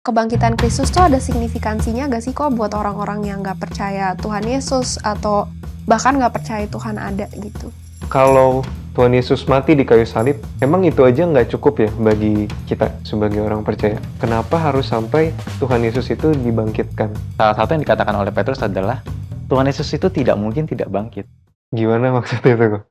kebangkitan Kristus tuh ada signifikansinya gak sih kok buat orang-orang yang nggak percaya Tuhan Yesus atau bahkan nggak percaya Tuhan ada gitu? Kalau Tuhan Yesus mati di kayu salib, emang itu aja nggak cukup ya bagi kita sebagai orang percaya? Kenapa harus sampai Tuhan Yesus itu dibangkitkan? Salah satu yang dikatakan oleh Petrus adalah Tuhan Yesus itu tidak mungkin tidak bangkit. Gimana maksudnya itu kok?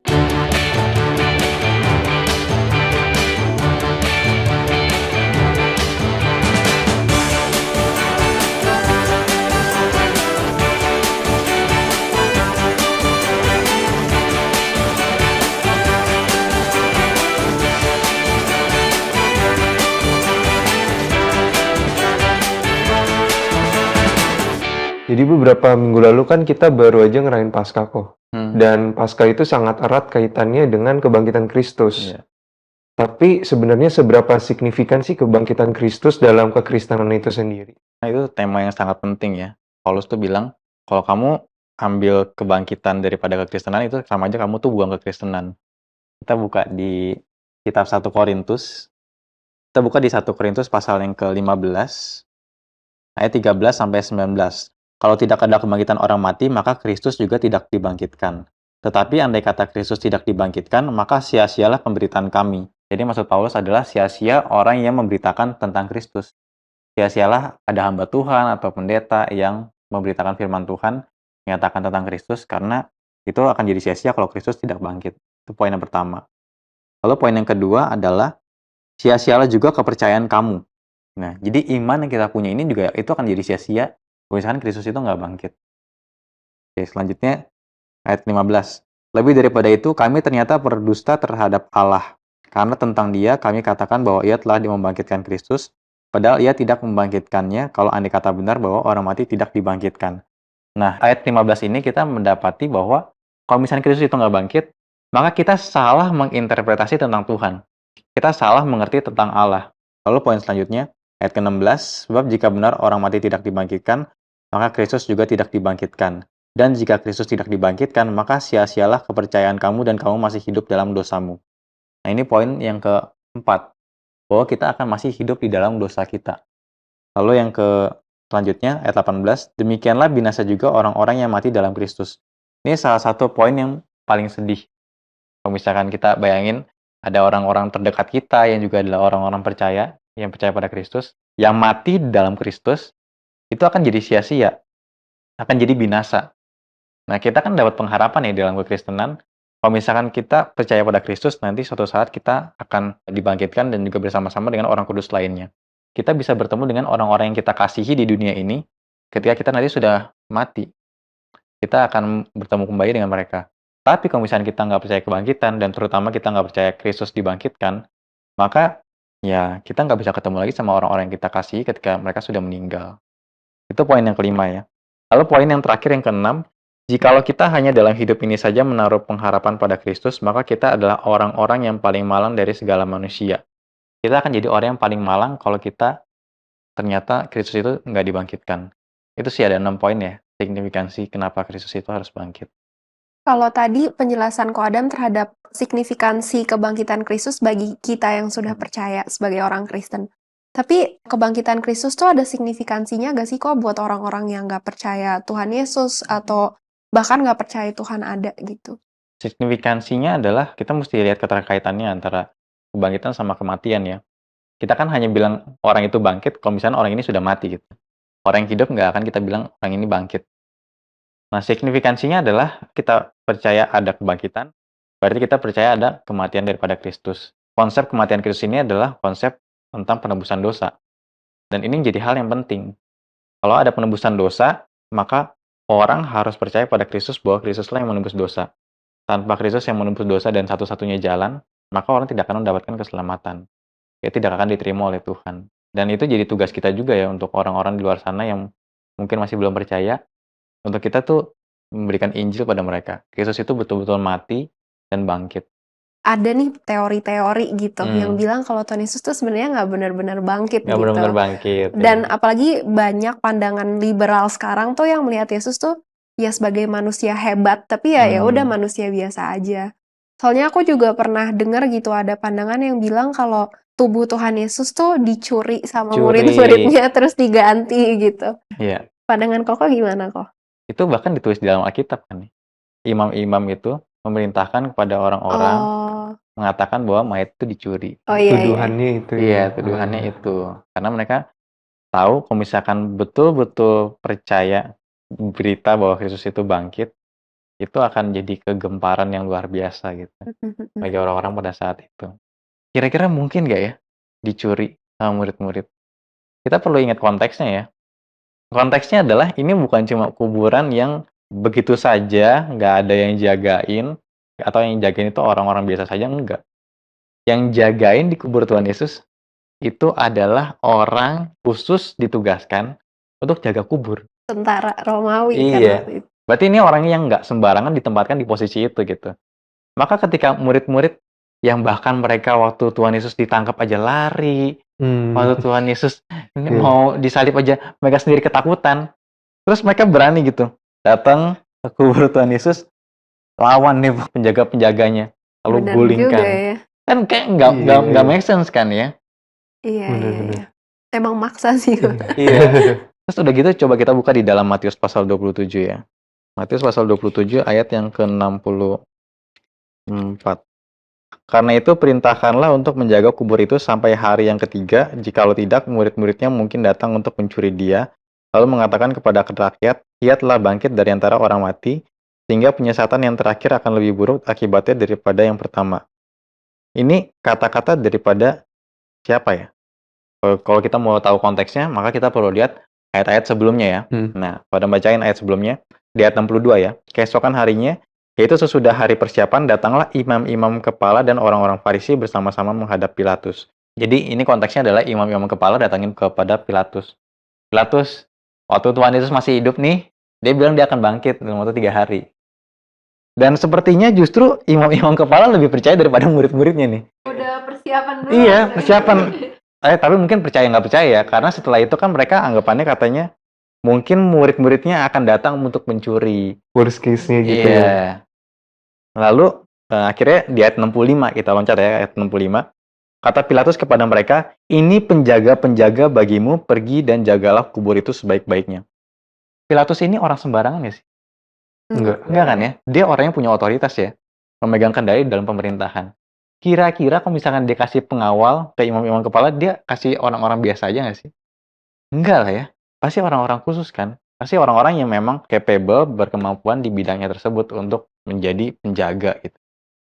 Jadi beberapa minggu lalu kan kita baru aja ngerayain Paskah kok. Dan Paskah itu sangat erat kaitannya dengan kebangkitan Kristus. Iya. Tapi sebenarnya seberapa signifikan sih kebangkitan Kristus dalam kekristenan itu sendiri? Nah, itu tema yang sangat penting ya. Paulus tuh bilang, kalau kamu ambil kebangkitan daripada kekristenan itu sama aja kamu tuh buang kekristenan. Kita buka di kitab 1 Korintus. Kita buka di 1 Korintus pasal yang ke-15 ayat 13 sampai 19. Kalau tidak ada kebangkitan orang mati, maka Kristus juga tidak dibangkitkan. Tetapi andai kata Kristus tidak dibangkitkan, maka sia-sialah pemberitaan kami. Jadi maksud Paulus adalah sia-sia orang yang memberitakan tentang Kristus. Sia-sialah ada hamba Tuhan atau pendeta yang memberitakan firman Tuhan, menyatakan tentang Kristus, karena itu akan jadi sia-sia kalau Kristus tidak bangkit. Itu poin yang pertama. Lalu poin yang kedua adalah sia-sialah juga kepercayaan kamu. Nah, jadi iman yang kita punya ini juga itu akan jadi sia-sia kalau misalkan Kristus itu nggak bangkit. Oke, selanjutnya ayat 15. Lebih daripada itu, kami ternyata berdusta terhadap Allah. Karena tentang dia kami katakan bahwa ia telah membangkitkan Kristus, padahal ia tidak membangkitkannya kalau andai kata benar bahwa orang mati tidak dibangkitkan. Nah, ayat 15 ini kita mendapati bahwa kalau misalnya Kristus itu nggak bangkit, maka kita salah menginterpretasi tentang Tuhan. Kita salah mengerti tentang Allah. Lalu poin selanjutnya, ayat ke-16, sebab jika benar orang mati tidak dibangkitkan, maka Kristus juga tidak dibangkitkan. Dan jika Kristus tidak dibangkitkan, maka sia-sialah kepercayaan kamu dan kamu masih hidup dalam dosamu. Nah, ini poin yang keempat, bahwa kita akan masih hidup di dalam dosa kita. Lalu yang selanjutnya, ayat 18, demikianlah binasa juga orang-orang yang mati dalam Kristus. Ini salah satu poin yang paling sedih. Kalau misalkan kita bayangin, ada orang-orang terdekat kita yang juga adalah orang-orang percaya, yang percaya pada Kristus, yang mati dalam Kristus, itu akan jadi sia-sia, akan jadi binasa. Nah, kita kan dapat pengharapan ya dalam kekristenan, kalau misalkan kita percaya pada Kristus, nanti suatu saat kita akan dibangkitkan dan juga bersama-sama dengan orang kudus lainnya. Kita bisa bertemu dengan orang-orang yang kita kasihi di dunia ini, ketika kita nanti sudah mati. Kita akan bertemu kembali dengan mereka. Tapi kalau misalnya kita nggak percaya kebangkitan, dan terutama kita nggak percaya Kristus dibangkitkan, maka ya kita nggak bisa ketemu lagi sama orang-orang yang kita kasihi ketika mereka sudah meninggal. Itu poin yang kelima ya. Lalu poin yang terakhir yang keenam, jikalau kita hanya dalam hidup ini saja menaruh pengharapan pada Kristus, maka kita adalah orang-orang yang paling malang dari segala manusia. Kita akan jadi orang yang paling malang kalau kita ternyata Kristus itu nggak dibangkitkan. Itu sih ada 6 poin ya, signifikansi kenapa Kristus itu harus bangkit. Kalau tadi penjelasan Ko Adam terhadap signifikansi kebangkitan Kristus bagi kita yang sudah percaya sebagai orang Kristen. Tapi kebangkitan Kristus tuh ada signifikansinya gak sih kok buat orang-orang yang nggak percaya Tuhan Yesus atau bahkan nggak percaya Tuhan ada gitu? Signifikansinya adalah kita mesti lihat keterkaitannya antara kebangkitan sama kematian ya. Kita kan hanya bilang orang itu bangkit kalau misalnya orang ini sudah mati gitu. Orang yang hidup nggak akan kita bilang orang ini bangkit. Nah, signifikansinya adalah kita percaya ada kebangkitan, berarti kita percaya ada kematian daripada Kristus. Konsep kematian Kristus ini adalah konsep tentang penebusan dosa. Dan ini menjadi hal yang penting. Kalau ada penebusan dosa, maka orang harus percaya pada Kristus bahwa Kristuslah yang menebus dosa. Tanpa Kristus yang menebus dosa dan satu-satunya jalan, maka orang tidak akan mendapatkan keselamatan. Dia tidak akan diterima oleh Tuhan. Dan itu jadi tugas kita juga ya untuk orang-orang di luar sana yang mungkin masih belum percaya, untuk kita tuh memberikan Injil pada mereka. Kristus itu betul-betul mati dan bangkit. Ada nih teori-teori gitu yang bilang kalau Tuhan Yesus tuh sebenarnya nggak benar-benar bangkit Nggak gitu. benar-benar bangkit. Dan apalagi banyak pandangan liberal sekarang tuh yang melihat Yesus tuh ya sebagai manusia hebat, tapi ya udah manusia biasa aja. Soalnya aku juga pernah dengar gitu ada pandangan yang bilang kalau tubuh Tuhan Yesus tuh dicuri sama Curi. murid-muridnya terus diganti gitu. Iya. Pandangan Koko gimana kok? Itu bahkan ditulis di dalam Alkitab kan. Imam-imam itu memerintahkan kepada orang-orang Oh, mengatakan bahwa mayat itu dicuri. oh iya iya. Tuduhannya itu ya. Iya, tuduhannya itu. Karena mereka tahu kalau misalkan betul-betul percaya berita bahwa Yesus itu bangkit, itu akan jadi kegemparan yang luar biasa gitu bagi orang-orang pada saat itu. Kira-kira mungkin nggak ya dicuri sama murid-murid? Kita perlu ingat konteksnya ya. Konteksnya adalah ini bukan cuma kuburan yang begitu saja, nggak ada yang jagain, atau yang jagain itu orang-orang biasa saja, enggak. Yang jagain di kubur Tuhan Yesus itu adalah orang khusus ditugaskan untuk jaga kubur. Tentara Romawi kan Iya. waktu itu. Berarti ini orang yang nggak sembarangan ditempatkan di posisi itu gitu. Maka ketika murid-murid yang bahkan mereka waktu Tuhan Yesus ditangkap aja lari, waktu Tuhan Yesus ini Iya. mau disalib aja mereka sendiri ketakutan. Terus mereka berani gitu datang ke kubur Tuhan Yesus, lawan nih penjaga-penjaganya, lalu Benar juga gulingkan. ya. Kan kayak nggak Iya. make sense kan ya? Iya, Benar, iya, benar. iya. Emang maksa sih. Iya. Terus udah gitu coba kita buka di dalam Matius pasal 27 ya. Matius pasal 27 ayat yang ke-64. Karena itu perintahkanlah untuk menjaga kubur itu sampai hari yang ketiga, jikalau tidak murid-muridnya mungkin datang untuk mencuri dia, lalu mengatakan kepada rakyat, ia telah bangkit dari antara orang mati, sehingga penyesatan yang terakhir akan lebih buruk akibatnya daripada yang pertama. Ini kata-kata daripada siapa ya? Kalau kita mau tahu konteksnya, maka kita perlu lihat ayat-ayat sebelumnya ya. Nah, pada bacain ayat sebelumnya, di ayat 62 ya. Keesokan harinya, yaitu sesudah hari persiapan, datanglah imam-imam kepala dan orang-orang Farisi bersama-sama menghadap Pilatus. Jadi ini konteksnya adalah imam-imam kepala datangin kepada Pilatus. Pilatus, waktu Tuhan Yesus masih hidup nih, dia bilang dia akan bangkit dalam waktu 3 hari. Dan sepertinya justru imam-imam kepala lebih percaya daripada murid-muridnya nih. Udah persiapan dulu. Iya, persiapan. Tapi mungkin percaya nggak percaya, karena setelah itu kan mereka anggapannya katanya mungkin murid-muridnya akan datang untuk mencuri. Worst case-nya gitu ya. Iya. Lalu akhirnya di ayat 65 kita loncat ya, ayat 65. Kata Pilatus kepada mereka, ini penjaga-penjaga bagimu, pergi dan jagalah kubur itu sebaik-baiknya. Pilatus ini orang sembarangan ya sih? Enggak. Enggak kan ya? Dia orang yang punya otoritas ya, memegang kendali dalam pemerintahan. Kira-kira kalau misalkan dia kasih pengawal ke imam-imam kepala, dia kasih orang-orang biasa aja nggak sih? Enggak lah ya. Pasti orang-orang khusus kan? Pasti orang-orang yang memang capable, berkemampuan di bidangnya tersebut untuk menjadi penjaga gitu.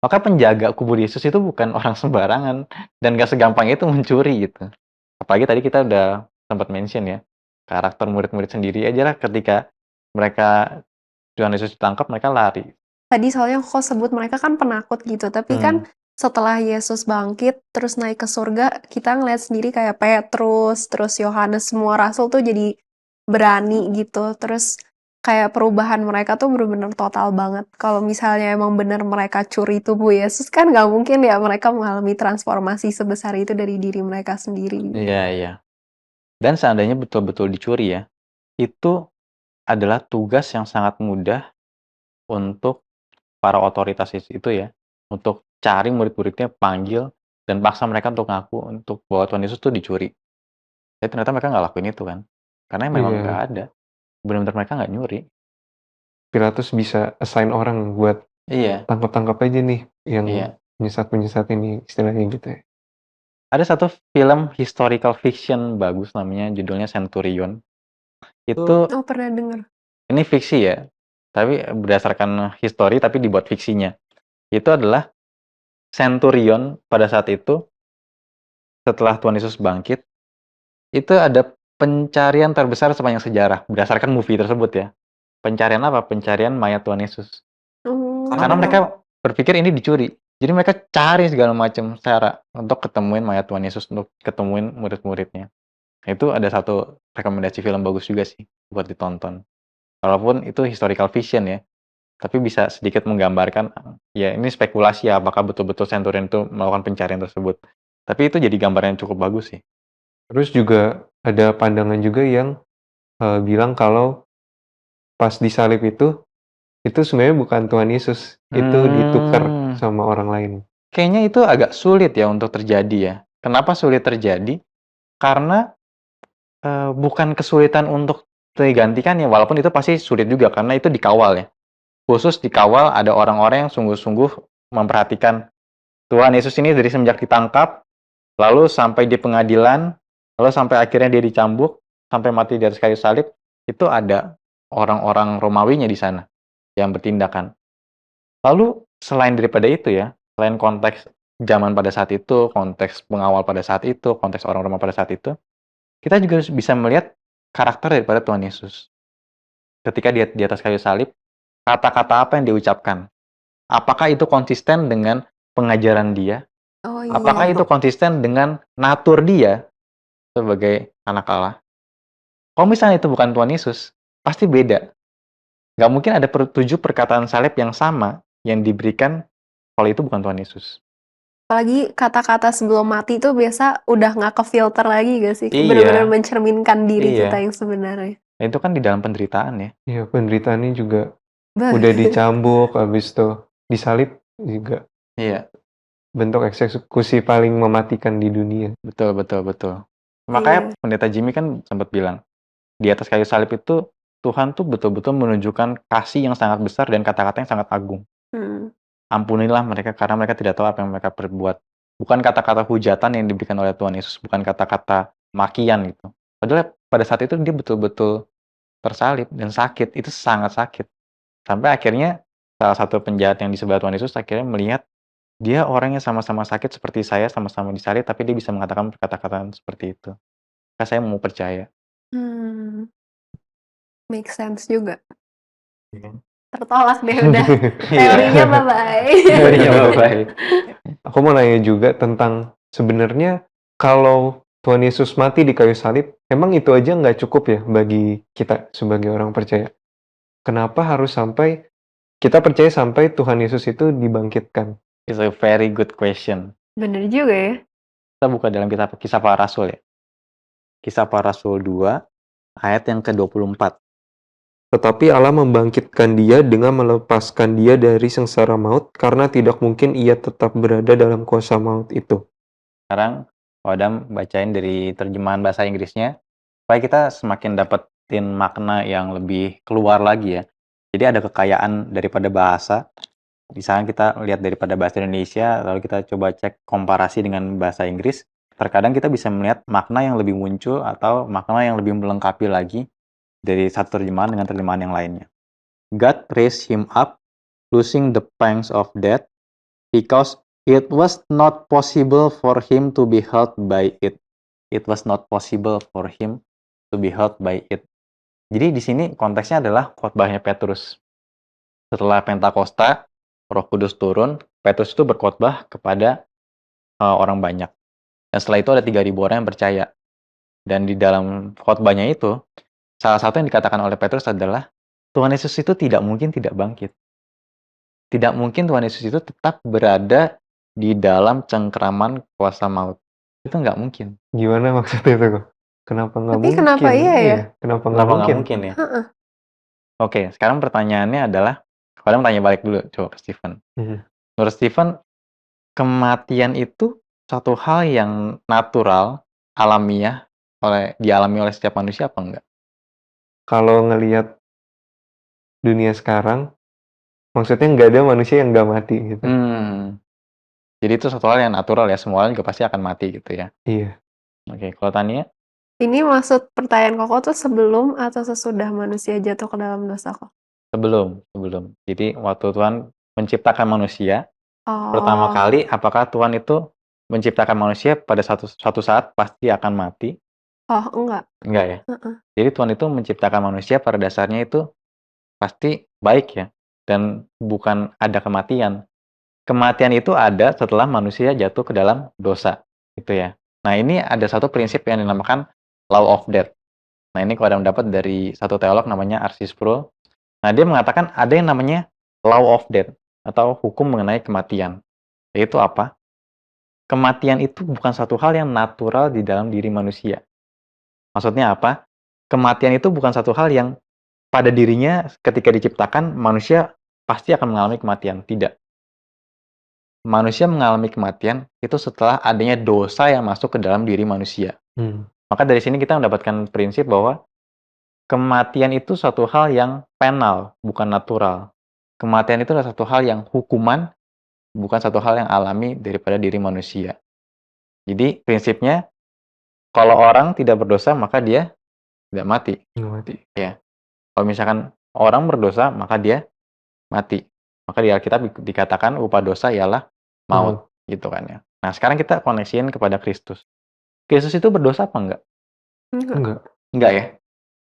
Maka penjaga kubur Yesus itu bukan orang sembarangan dan gak segampang itu mencuri gitu. Apalagi tadi kita udah sempat mention ya, karakter murid-murid sendiri aja lah ketika mereka Tuhan Yesus ditangkap, mereka lari. Tadi soalnya kok sebut mereka kan penakut gitu, tapi kan setelah Yesus bangkit terus naik ke surga, kita ngeliat sendiri kayak Petrus, terus Yohanes, semua rasul tuh jadi berani gitu. Terus kayak perubahan mereka tuh bener-bener total banget. Kalau misalnya emang bener mereka curi tubuh Yesus kan nggak mungkin ya mereka mengalami transformasi sebesar itu dari diri mereka sendiri. Iya, iya. Dan seandainya betul-betul dicuri ya, itu adalah tugas yang sangat mudah untuk para otoritas itu ya, untuk cari murid-muridnya, panggil, dan paksa mereka untuk ngaku untuk bahwa Tuhan Yesus tuh dicuri. Tapi ternyata mereka nggak lakuin itu kan, karena memang Iya. nggak ada. Benar-benar mereka nggak nyuri. Pilatus bisa assign orang buat Iya, tangkap-tangkap aja nih yang iya. penyesat-penyesat ini istilahnya gitu ya. Ada satu film historical fiction bagus namanya judulnya Centurion. Itu Oh, pernah denger. ini fiksi ya, tapi berdasarkan histori tapi dibuat fiksinya. Itu adalah Centurion pada saat itu setelah Tuhan Yesus bangkit, itu ada pencarian terbesar sepanjang sejarah berdasarkan movie tersebut ya. Pencarian apa? Pencarian mayat Tuhan Yesus. Oh. Karena mereka berpikir ini dicuri. Jadi mereka cari segala macam cara untuk ketemuin mayat Tuhan Yesus, untuk ketemuin murid-muridnya. Itu ada satu rekomendasi film bagus juga sih buat ditonton. Walaupun itu historical fiction ya, tapi bisa sedikit menggambarkan, ya ini spekulasi ya, apakah betul-betul Centurion itu melakukan pencarian tersebut. Tapi itu jadi gambaran yang cukup bagus sih. Terus juga ada pandangan juga yang bilang kalau pas disalib itu sebenarnya bukan Tuhan Yesus, itu ditukar sama orang lain. Kayaknya itu agak sulit ya untuk terjadi ya, Kenapa sulit terjadi? Karena bukan kesulitan untuk digantikan ya, walaupun itu pasti sulit juga karena itu dikawal ya. Khusus dikawal ada orang-orang yang sungguh-sungguh memperhatikan Tuhan Yesus ini dari semenjak ditangkap, lalu sampai di pengadilan, lalu sampai akhirnya dia dicambuk, sampai mati di atas kayu salib, itu ada orang-orang Romawinya di sana yang bertindakan. Lalu selain daripada itu ya, selain konteks zaman pada saat itu, konteks pengawal pada saat itu, konteks orang Roma pada saat itu, kita juga bisa melihat karakter daripada Tuhan Yesus. Ketika dia di atas kayu salib, kata-kata apa yang diucapkan? Apakah itu konsisten dengan pengajaran dia? Oh Apakah iya. itu konsisten dengan natur dia sebagai anak Allah? Kalau misalnya itu bukan Tuhan Yesus, pasti beda. Nggak mungkin ada 7 perkataan salib yang sama yang diberikan kalau itu bukan Tuhan Yesus. Apalagi kata-kata sebelum mati itu biasa udah nggak ke-filter lagi gak sih? Bener-bener Iya, mencerminkan diri kita iya. yang sebenarnya. Itu kan di dalam penderitaan ya. Iya, penderitaannya juga Bah. udah dicambuk, habis itu disalib juga Iya, bentuk eksekusi paling mematikan di dunia. betul, betul, betul. Makanya Iya. Pendeta Jimmy kan sempat bilang, di atas kayu salib itu Tuhan tuh betul-betul menunjukkan kasih yang sangat besar dan kata-kata yang sangat agung. Hmm. Ampunilah mereka karena mereka tidak tahu apa yang mereka perbuat. Bukan kata-kata hujatan yang diberikan oleh Tuhan Yesus, bukan kata-kata makian gitu. Padahal pada saat itu dia betul-betul tersalib dan sakit, itu sangat sakit. Sampai akhirnya salah satu penjahat yang di sebelah Tuhan Yesus akhirnya melihat dia orang yang sama-sama sakit seperti saya, sama-sama disalib, tapi dia bisa mengatakan kata-kata seperti itu. Maka saya mau percaya. Hmm. Make sense juga. Iya. Tertolak deh udah. Iya. Teorinya bye-bye. Teorinya bye-bye. Aku mau nanya juga tentang sebenarnya kalau Tuhan Yesus mati di kayu salib, emang itu aja nggak cukup ya bagi kita sebagai orang percaya? Kenapa harus sampai kita percaya sampai Tuhan Yesus itu dibangkitkan? It's a very good question. Bener juga ya. Kita buka dalam kitab Kisah Para Rasul ya. Kisah Para Rasul 2 ayat yang ke-24. Tetapi Allah membangkitkan dia dengan melepaskan dia dari sengsara maut, karena tidak mungkin ia tetap berada dalam kuasa maut itu. Sekarang Adam bacain dari terjemahan bahasa Inggrisnya supaya kita semakin dapetin makna yang lebih keluar lagi ya. Jadi ada kekayaan daripada bahasa. Misalnya kita lihat daripada bahasa Indonesia, lalu kita coba cek komparasi dengan bahasa Inggris. Terkadang kita bisa melihat makna yang lebih muncul atau makna yang lebih melengkapi lagi dari satu terjemahan dengan terjemahan yang lainnya. God raised him up, losing the pangs of death, because it was not possible for him to be held by it. It was not possible for him to be held by it. Jadi di sini konteksnya adalah khotbahnya Petrus. Setelah Pentakosta, Roh Kudus turun, Petrus itu berkhotbah kepada orang banyak. Dan setelah itu ada 3.000 orang yang percaya. Dan di dalam khotbahnya itu, salah satu yang dikatakan oleh Petrus adalah, Tuhan Yesus itu tidak mungkin tidak bangkit. Tidak mungkin Tuhan Yesus itu tetap berada di dalam cengkeraman kuasa maut. Itu nggak mungkin. Gimana maksudnya itu kok? Kenapa nggak Tapi mungkin? kenapa iya ya? Iya, kenapa nggak Kenapa nggak mungkin? mungkin ya? Heeh. Oke, sekarang pertanyaannya adalah, kalian tanya balik dulu coba ke Stephen. Menurut Stephen, kematian itu satu hal yang natural, alamiah, dialami oleh setiap manusia apa enggak? Kalau ngelihat dunia sekarang, maksudnya nggak ada manusia yang nggak mati gitu. Jadi itu satu hal yang natural ya, semua orang juga pasti akan mati gitu ya. Iya. Oke, kalau Tania? Ini maksud pertanyaan Koko tuh sebelum atau sesudah manusia jatuh ke dalam dosa kok? Sebelum. Jadi waktu Tuhan menciptakan manusia, pertama Oh. kali apakah Tuhan itu menciptakan manusia pada suatu saat pasti akan mati? Oh, enggak. Enggak ya? Heeh. Jadi Tuhan itu menciptakan manusia pada dasarnya itu pasti baik ya, dan bukan ada kematian. Kematian itu ada setelah manusia jatuh ke dalam dosa, gitu ya. Nah, ini ada satu prinsip yang dinamakan law of death. Nah, ini kalau ada mendapat dari satu teolog namanya R.C. Sproul. Nah, dia mengatakan ada yang namanya law of death atau hukum mengenai kematian. Yaitu apa? Kematian itu bukan satu hal yang natural di dalam diri manusia. Maksudnya apa? Kematian itu bukan satu hal yang pada dirinya ketika diciptakan manusia pasti akan mengalami kematian. Tidak. manusia mengalami kematian itu setelah adanya dosa yang masuk ke dalam diri manusia. Maka dari sini kita mendapatkan prinsip bahwa kematian itu suatu hal yang penal, bukan natural. Kematian itu adalah satu hal yang hukuman, bukan satu hal yang alami daripada diri manusia. Jadi prinsipnya, kalau orang tidak berdosa maka dia tidak mati. Nggak mati. Ya. Kalau misalkan orang berdosa maka dia mati. Maka di Alkitab dikatakan upah dosa ialah maut, gitu kan ya. Nah, sekarang kita koneksiin kepada Kristus. Kristus itu berdosa apa enggak? Enggak. Enggak ya?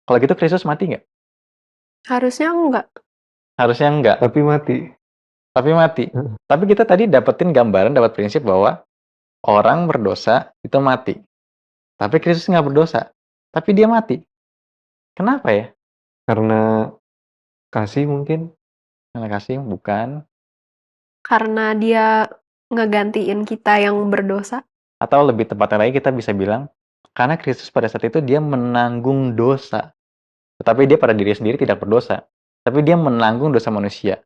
Kalau gitu Kristus mati enggak? Harusnya enggak. Harusnya enggak. Tapi mati. Tapi mati. Tapi kita tadi dapetin gambaran, dapat prinsip bahwa orang berdosa itu mati. Tapi Kristus nggak berdosa. Tapi dia mati. Kenapa ya? Karena kasih mungkin. Karena kasih? Bukan. Karena dia ngegantiin kita yang berdosa. Atau lebih tepatnya lagi kita bisa bilang, karena Kristus pada saat itu dia menanggung dosa. Tetapi dia pada diri sendiri tidak berdosa. Tapi dia menanggung dosa manusia.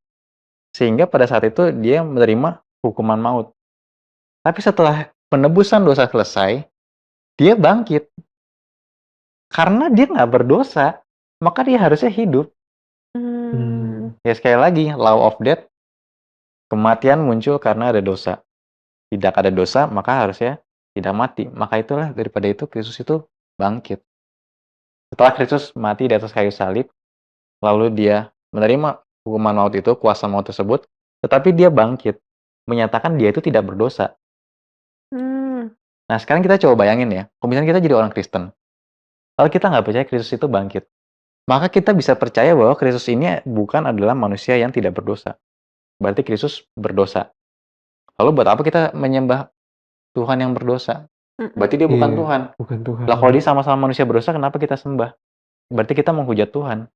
Sehingga pada saat itu dia menerima hukuman maut. Tapi setelah penebusan dosa selesai, dia bangkit. Karena dia nggak berdosa, maka dia harusnya hidup. Ya sekali lagi, law of death, kematian muncul karena ada dosa. Tidak ada dosa, maka harusnya tidak mati. Maka itulah daripada itu Kristus itu bangkit. Setelah Kristus mati di atas kayu salib, lalu dia menerima hukuman maut itu, kuasa maut tersebut, tetapi dia bangkit, menyatakan dia itu tidak berdosa. Nah, sekarang kita coba bayangin ya, kalau misalnya kita jadi orang Kristen, kalau kita nggak percaya Kristus itu bangkit, maka kita bisa percaya bahwa Kristus ini bukan adalah manusia yang tidak berdosa. Berarti Kristus berdosa. Lalu buat apa kita menyembah Tuhan yang berdosa? Berarti dia bukan Tuhan. Bukan Tuhan. Lah kalau dia sama-sama manusia berdosa, kenapa kita sembah? Berarti kita menghujat Tuhan.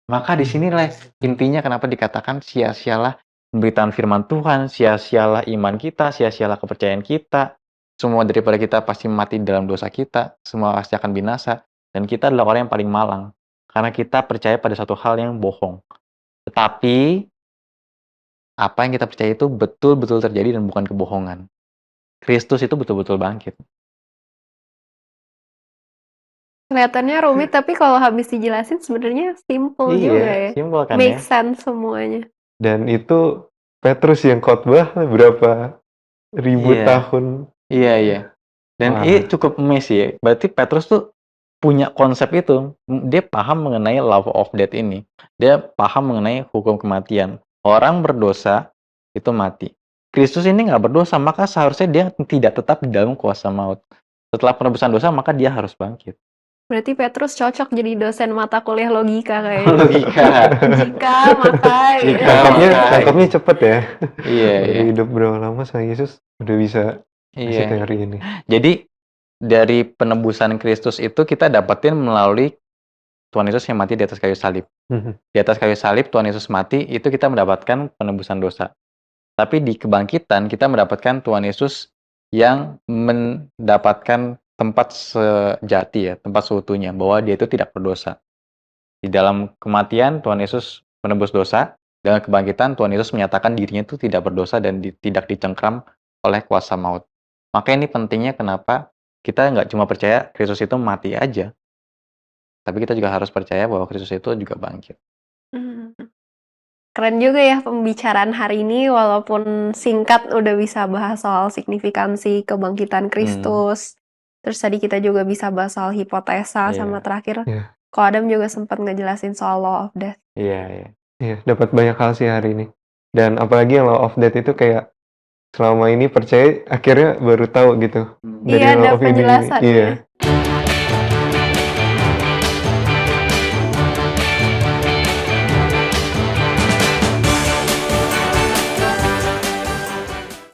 Maka di sinilah intinya kenapa dikatakan sia-sialah pemberitaan firman Tuhan, sia-sialah iman kita, sia-sialah kepercayaan kita. Semua daripada kita pasti mati dalam dosa kita, semua pasti akan binasa. Dan kita adalah orang yang paling malang. Karena kita percaya pada satu hal yang bohong. Tetapi, apa yang kita percaya itu betul-betul terjadi dan bukan kebohongan. Kristus itu betul-betul bangkit. Kelihatannya rumit, tapi kalau habis dijelasin sebenarnya simple juga ya. Simple kan Make ya. sense semuanya. Dan itu Petrus yang khotbah berapa ribu tahun. Iya. Dan ini cukup amazing ya. Berarti Petrus tuh punya konsep itu. Dia paham mengenai law of death ini. Dia paham mengenai hukum kematian. Orang berdosa itu mati. Kristus ini nggak berdosa, maka seharusnya dia tidak tetap di dalam kuasa maut. Setelah penebusan dosa, maka dia harus bangkit. Berarti Petrus cocok jadi dosen mata kuliah logika kayaknya. Logika. Jika, maka. Cakepnya cepet ya. Iya. Hidup berapa lama sama Yesus udah bisa kasih teori ini. Jadi dari penebusan Kristus itu kita dapetin melalui Tuhan Yesus yang mati di atas kayu salib. Di atas kayu salib Tuhan Yesus mati, itu kita mendapatkan penebusan dosa. Tapi di kebangkitan kita mendapatkan Tuhan Yesus yang mendapatkan tempat sejati ya, tempat seutuhnya, bahwa dia itu tidak berdosa. Di dalam kematian Tuhan Yesus menebus dosa, dalam kebangkitan Tuhan Yesus menyatakan dirinya itu tidak berdosa dan tidak dicengkram oleh kuasa maut. Maka ini pentingnya kenapa kita nggak cuma percaya Kristus itu mati aja, tapi kita juga harus percaya bahwa Kristus itu juga bangkit. Keren juga ya pembicaraan hari ini, walaupun singkat udah bisa bahas soal signifikansi kebangkitan Kristus. Terus tadi kita juga bisa bahas soal hipotesa, sama terakhir Ko Adam juga sempat ngejelasin soal law of death. Iya, dapat banyak hal sih hari ini. Dan apalagi yang law of death itu kayak selama ini percaya, akhirnya baru tahu gitu. Iya, ada penjelasannya.